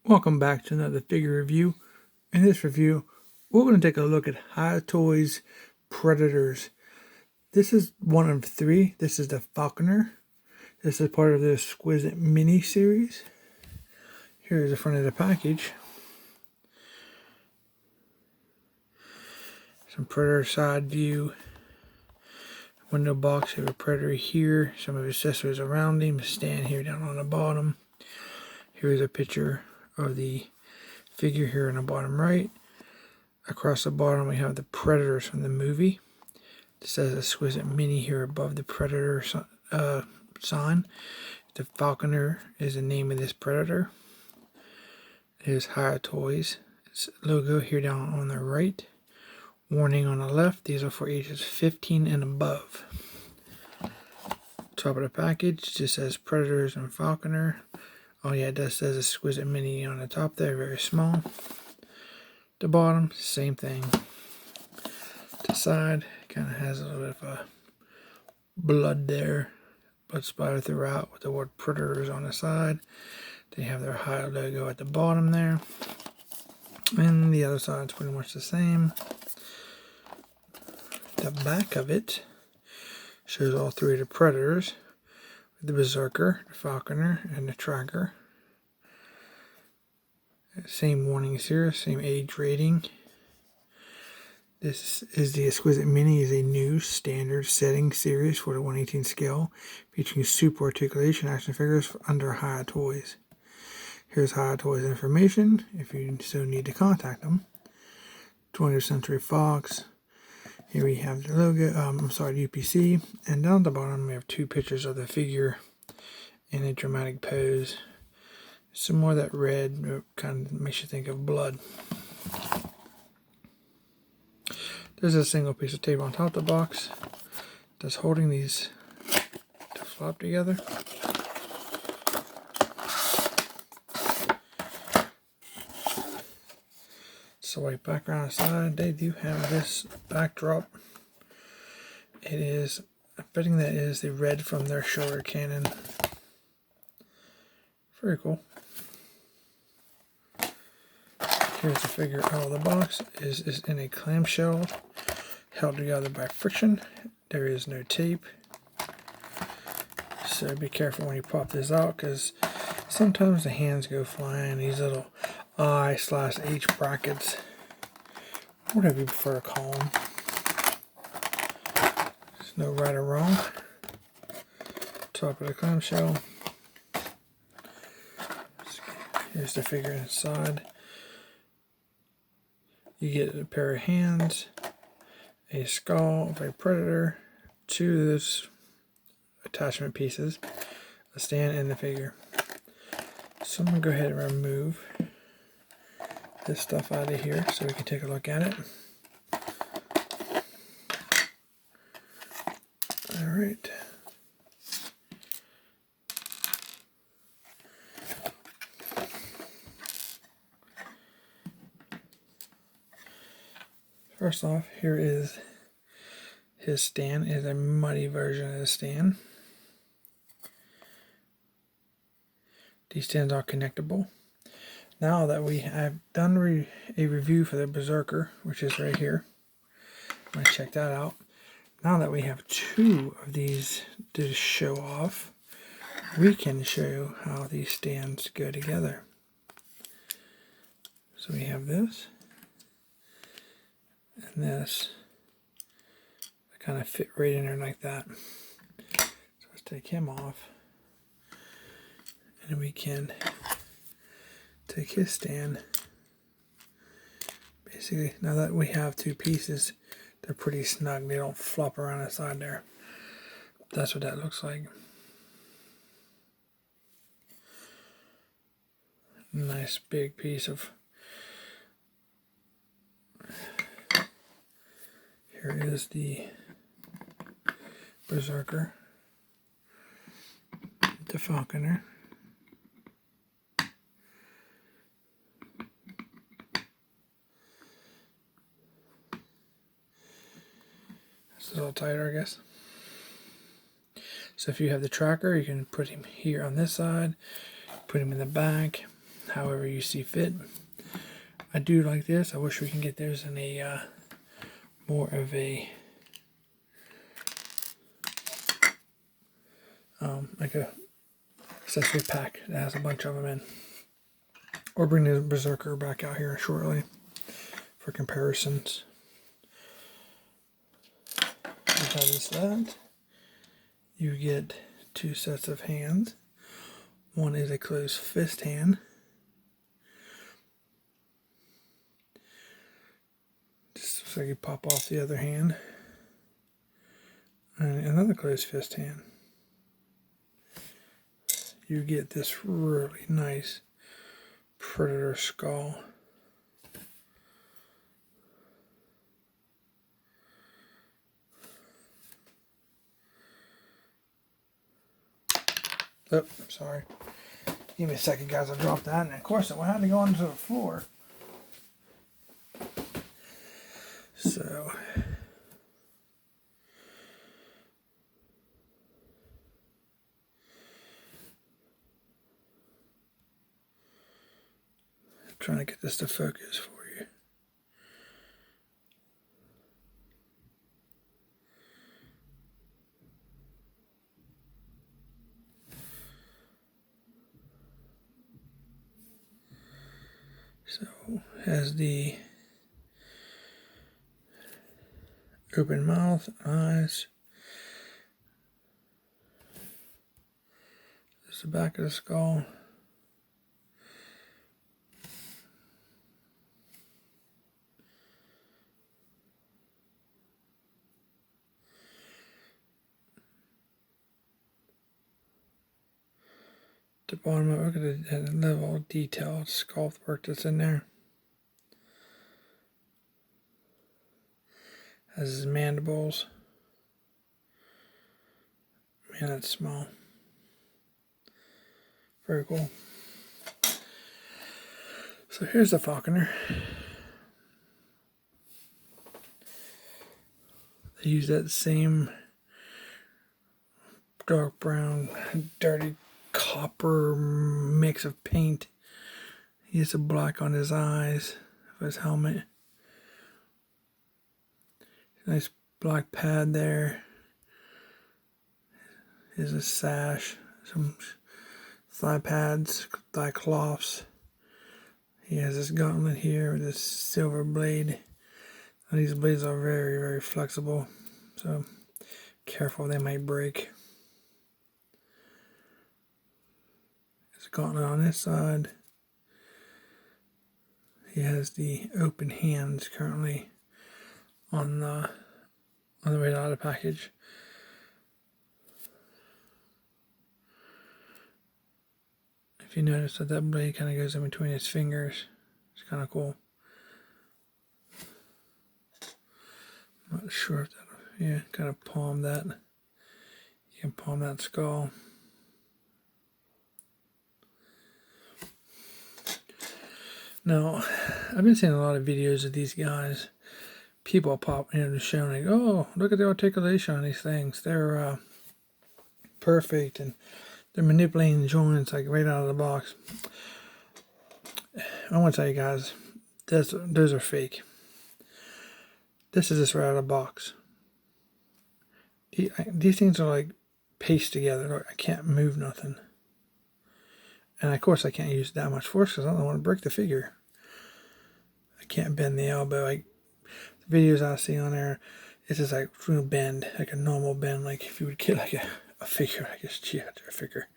Welcome back to another figure review. In this review, we're going to take a look at Hiya Toys Predators. This is one of three. This is the Falconer. This is part of the Exquisite mini series. Here's the front of the package. Some Predator side view. Window box. You have a Predator here. Some of his accessories around him. Stand here down on the bottom. Here's a picture of the figure here in the bottom right. Across the bottom we have the Predators from the movie. It says Exquisite Mini here above the Predator sign. The Falconer is the name of this Predator. Here's Hiya Toys. Its logo here down on the right. Warning on the left. These are for ages 15 and above. Top of the package just says Predators and Falconer. Oh yeah, it does says Exquisite Mini on the top there, very small. The bottom, same thing. The side kind of has a little bit of a blood there, blood splatter throughout with the word Predators on the side. They have their Hiya logo at the bottom there. And the other side's pretty much the same. The back of it shows all three of the Predators. The Berserker, the Falconer, and the Tracker. Same warnings here, same age rating. This is the Exquisite Mini, is a new standard setting series for the 1/18 scale, featuring super articulation action figures under Hiya Toys. Here's Hiya Toys information, if you so need to contact them. 20th Century Fox. Here we have the logo, UPC, and down at the bottom we have two pictures of the figure in a dramatic pose. Some more of that red kind of makes you think of blood. There's a single piece of tape on top of the box that's holding these to flop together. So white background side, they do have this backdrop. It is fitting that is the red from their shoulder cannon. Very cool. Here's the figure out of the box. Is in a clamshell held together by friction. There is no tape. So be careful when you pop this out, because sometimes the hands go flying. These little I/H brackets, whatever you prefer to call them. There's no right or wrong. Top of the clamshell. Here's the figure inside. You get a pair of hands, a skull of a Predator, two of those attachment pieces, a stand, and the figure. So I'm going to go ahead and remove this stuff out of here so we can take a look at it. Alright. First off, here is his stand. It is a muddy version of the stand. These stands are connectable. Now that we have done a review for the Berserker, which is right here, I'm going to check that out. Now that we have two of these to show off, we can show how these stands go together. So we have this and this. They kind of fit right in there like that. So let's take him off. And we can take his stand. Basically, now that we have two pieces, they're pretty snug. They don't flop around the side there. That's what that looks like. Nice big piece of... Here is the Berserker, the Falconer. It's a little tighter, I guess. So if you have the Tracker, you can put him here on this side, put him in the back, however you see fit. I do like this. I wish we can get those in a more of a like a accessory pack that has a bunch of them in. Or bring the Berserker back out here shortly for comparisons. Besides that, you get 2 sets of hands. One is a closed fist hand. Just so you pop off the other hand. And another closed fist hand. You get this really nice Predator skull. Oh, sorry. Give me a second, guys. I'll drop that. And of course, it had to go onto the floor. So, I'm trying to get this to focus for you. So, has the open mouth, eyes. This is the back of the skull. The bottom of it, look at the level of detail, sculpt work that's in there. Has his mandibles. Man, that's small. Very cool. So here's the Falconer. They use that same dark brown, dirty copper mix of paint. He has a black on his eyes of his helmet. Nice black pad there. Here's a sash, some thigh pads, thigh cloths. He has this gauntlet here with this silver blade. And these blades are very, very flexible, so careful, they might break. There's a gauntlet on this side. He has the open hands currently on the way out of the package. If you notice that blade kind of goes in between his fingers, it's kind of cool. I'm not sure if that, yeah, kind of palm that. You can palm that skull. Now, I've been seeing a lot of videos of these guys. People pop in showing, like, oh, look at the articulation on these things. They're perfect, and they're manipulating joints like right out of the box. I want to tell you guys, those are fake. This is just right out of the box. These things are like pasted together. I can't move nothing. And of course I can't use that much force because I don't want to break the figure. I can't bend the elbow. Like the videos I see on there, it's just like bend, like a normal bend. Like if you would get like a figure, like a geometry figure,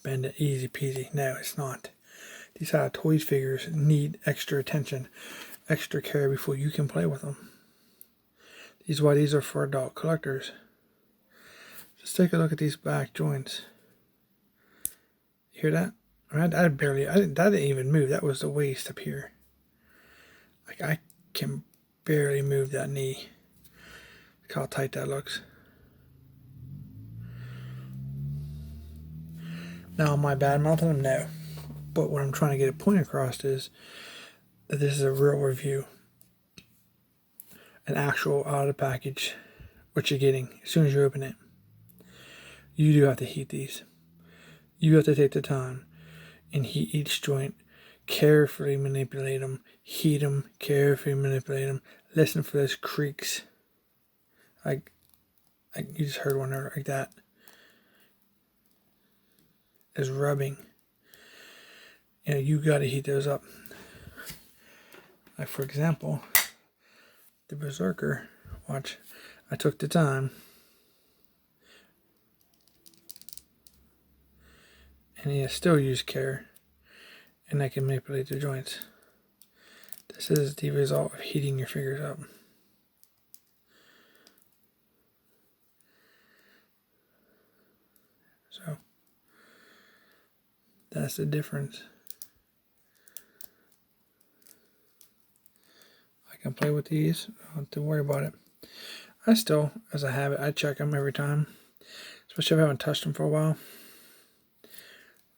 bend it easy peasy. No, it's not. These Hiya Toys figures need extra attention, extra care before you can play with them. These are for adult collectors. Just take a look at these back joints. You hear that? That didn't even move. That was the waist up here. Like I can barely move that knee. Look how tight that looks. Now, am I bad mouthing them? No. But what I'm trying to get a point across is that this is a real review. An actual out of the package, what you're getting as soon as you open it. You do have to heat these. You have to take the time and heat each joint carefully manipulate them, heat them, carefully manipulate them. Listen for those creaks. You just heard one like that. Is rubbing. You know, you got to heat those up. Like for example, the Berserker. Watch, I took the time, and he still used care, and I can manipulate the joints. This is the result of heating your fingers up. So that's the difference. I can play with these. I don't have to worry about it. I still, as a habit, I check them every time, especially if I haven't touched them for a while.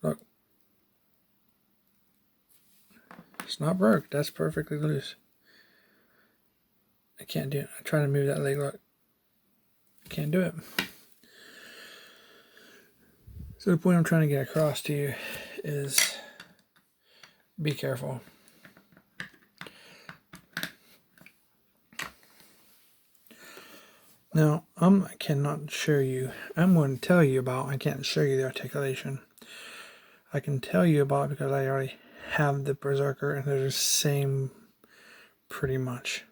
Look, it's not broke. That's perfectly loose. I can't do it. I try to move that leg. Look, I can't do it. So the point I'm trying to get across to you is be careful. Now, I cannot show you. I'm going to tell you about. I can't show you the articulation. I can tell you about it because I already have the Berserker, and they're the same, pretty much.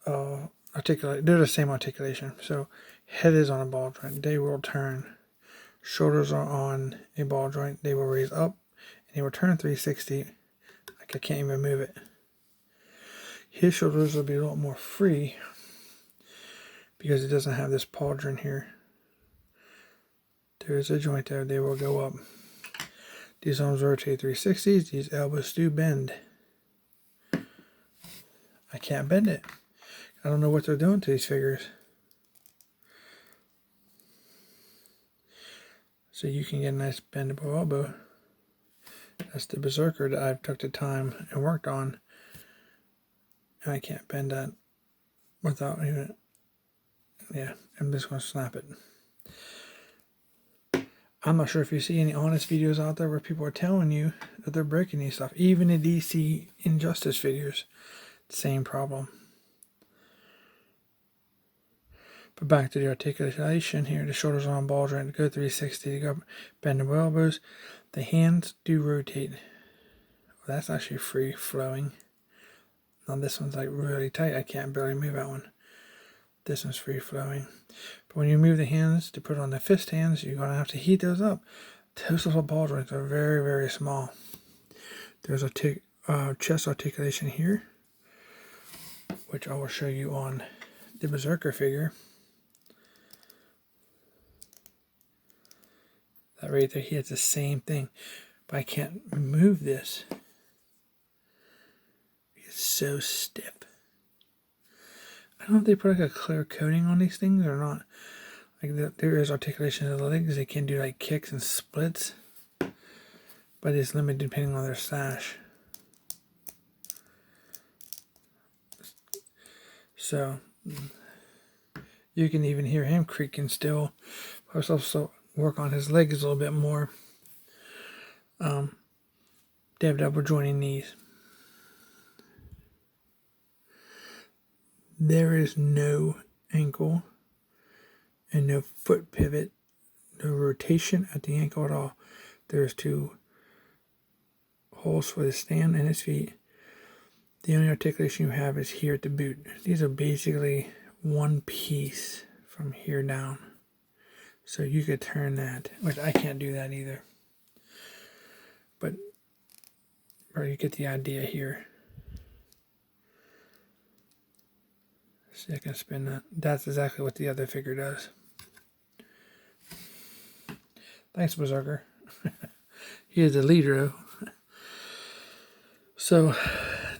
They're the same articulation. So, head is on a ball joint. They will turn. Shoulders are on a ball joint. They will raise up, and they will turn 360. Like I can't even move it. His shoulders will be a lot more free, because it doesn't have this pauldron here. There is a joint there. They will go up. These arms rotate 360s. These elbows do bend. I can't bend it. I don't know what they're doing to these figures. So you can get a nice bendable elbow. That's the Berserker that I've took the time and worked on. And I can't bend that without even... Yeah, I'm just going to snap it. I'm not sure if you see any honest videos out there where people are telling you that they're breaking these stuff. Even the DC Injustice figures, same problem. But back to the articulation here. The shoulders are on ball joint to go 360 to go bendable elbows. The hands do rotate. Well, that's actually free flowing. Now this one's like really tight. I can't barely move that one. This one's free flowing. But when you move the hands to put on the fist hands, you're going to have to heat those up. Those little ball joints are very, very small. There's a chest articulation here, which I will show you on the Berserker figure. That right there, he has the same thing. But I can't move this. It's so stiff. I don't know if they put like a clear coating on these things or not. Like there is articulation of the legs. They can do like kicks and splits, but it's limited depending on their stash. So you can even hear him creaking still. I was also work on his legs a little bit more. They have double jointing knees. There is no ankle and no foot pivot, no rotation at the ankle at all. There's two holes for the stand and his feet. The only articulation you have is here at the boot. These are basically one piece from here down. So you could turn that, which I can't do that either. But you get the idea here. See, I can spin that. That's exactly what the other figure does. Thanks, Berserker. He is the leader. So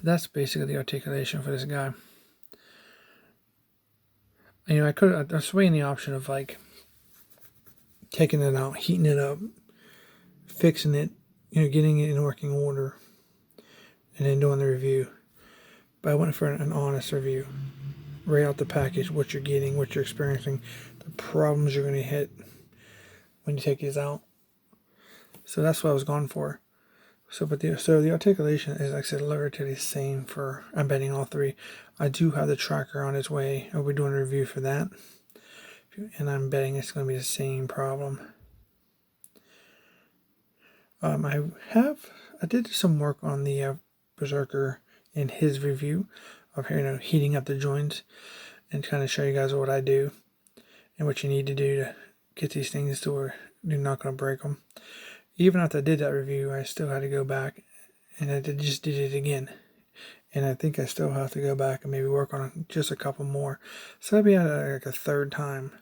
that's basically the articulation for this guy. You know, I was weighing the option of like taking it out, heating it up, fixing it, you know, getting it in working order, and then doing the review. But I went for an honest review. Right out the package, what you're getting, what you're experiencing, the problems you're going to hit when you take these out. So that's what I was going for. So the articulation is, like I said, literally the same for, I'm betting, all three. I do have the tracker on its way. I'll be doing a review for that. And I'm betting it's going to be the same problem. I did some work on the Berserker in his review of, heating up the joints, and kind of show you guys what I do and what you need to do to get these things to where you're not going to break them. Even after I did that review, I still had to go back, and I just did it again. And I think I still have to go back and maybe work on just a couple more. So I'll be at like a third time,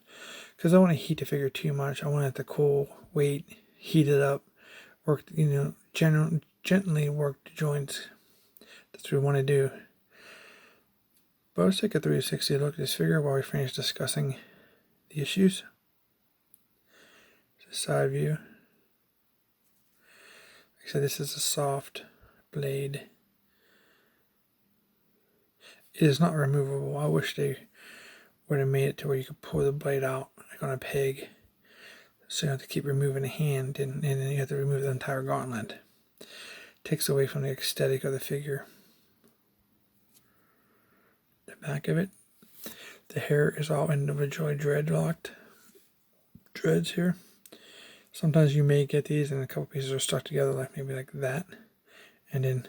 because I don't want to heat the figure too much. I want it to cool, wait, heat it up, work, gently work the joints. That's what we want to do. But let's take a 360 look at this figure while we finish discussing the issues. It's a side view. Like I said, this is a soft blade. It is not removable. I wish they would have made it to where you could pull the blade out like on a peg. So you have to keep removing the hand, and then you have to remove the entire gauntlet. It takes away from the aesthetic of the figure. The back of it, the hair is all individually dreadlocked. Dreads here. Sometimes you may get these and a couple pieces are stuck together, like maybe like that. And then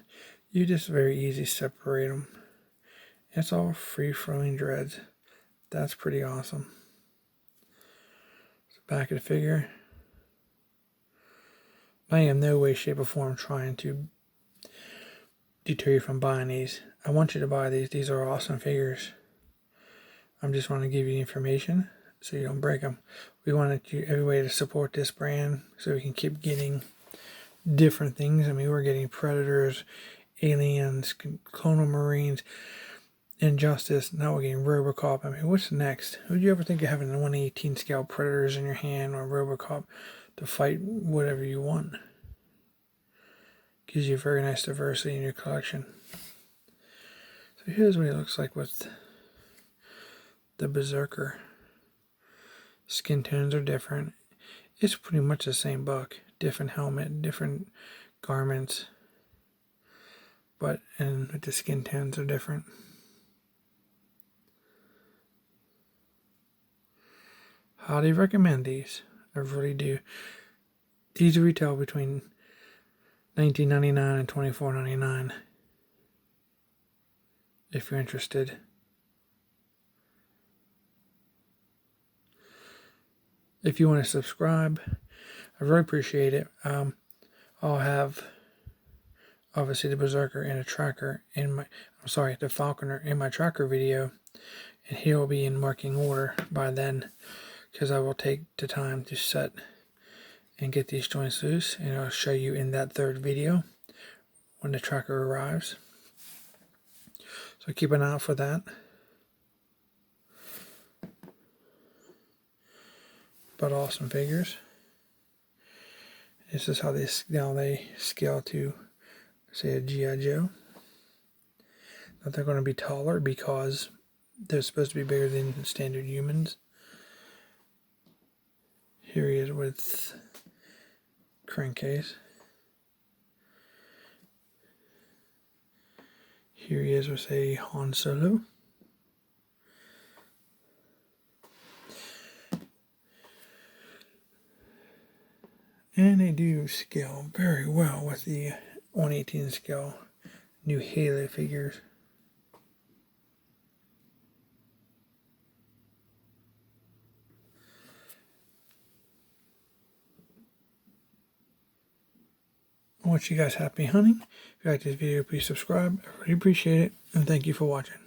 you just very easy separate them. It's all free-flowing dreads. That's pretty awesome. Back of the figure. I am in no way, shape, or form trying to deter you from buying these. I want you to buy these. These are awesome figures. I'm just want to give you information so you don't break them. We wanted you every way to support this brand so we can keep getting different things. I mean, we're getting Predators, Aliens, Clonal Marines, Injustice. Now we're getting Robocop. I mean, what's next? Would you ever think of having a 1/18 scale Predators in your hand or Robocop to fight whatever you want? Gives you very nice diversity in your collection. So here's what he looks like with the Berserker. Skin tones are different. It's pretty much the same buck. Different helmet, different garments. But the skin tones are different. Highly recommend these. I really do. These retail between $19.99 and $24.99 if you're interested. If you want to subscribe, I really appreciate it. I'll have obviously the Berserker and a tracker in my, the Falconer in my tracker video, and he'll be in working order by then, because I will take the time to set and get these joints loose, and I'll show you in that third video when the tracker arrives. So keep an eye out for that. But awesome figures. This is how they scale to, say, a G.I. Joe. That they're going to be taller because they're supposed to be bigger than standard humans. Here he is with crankcase. Here he is with a Han Solo. And they do scale very well with the 1/18 scale new Halo figures. I want you guys happy hunting. If you like this video, please subscribe. I really appreciate it, and thank you for watching.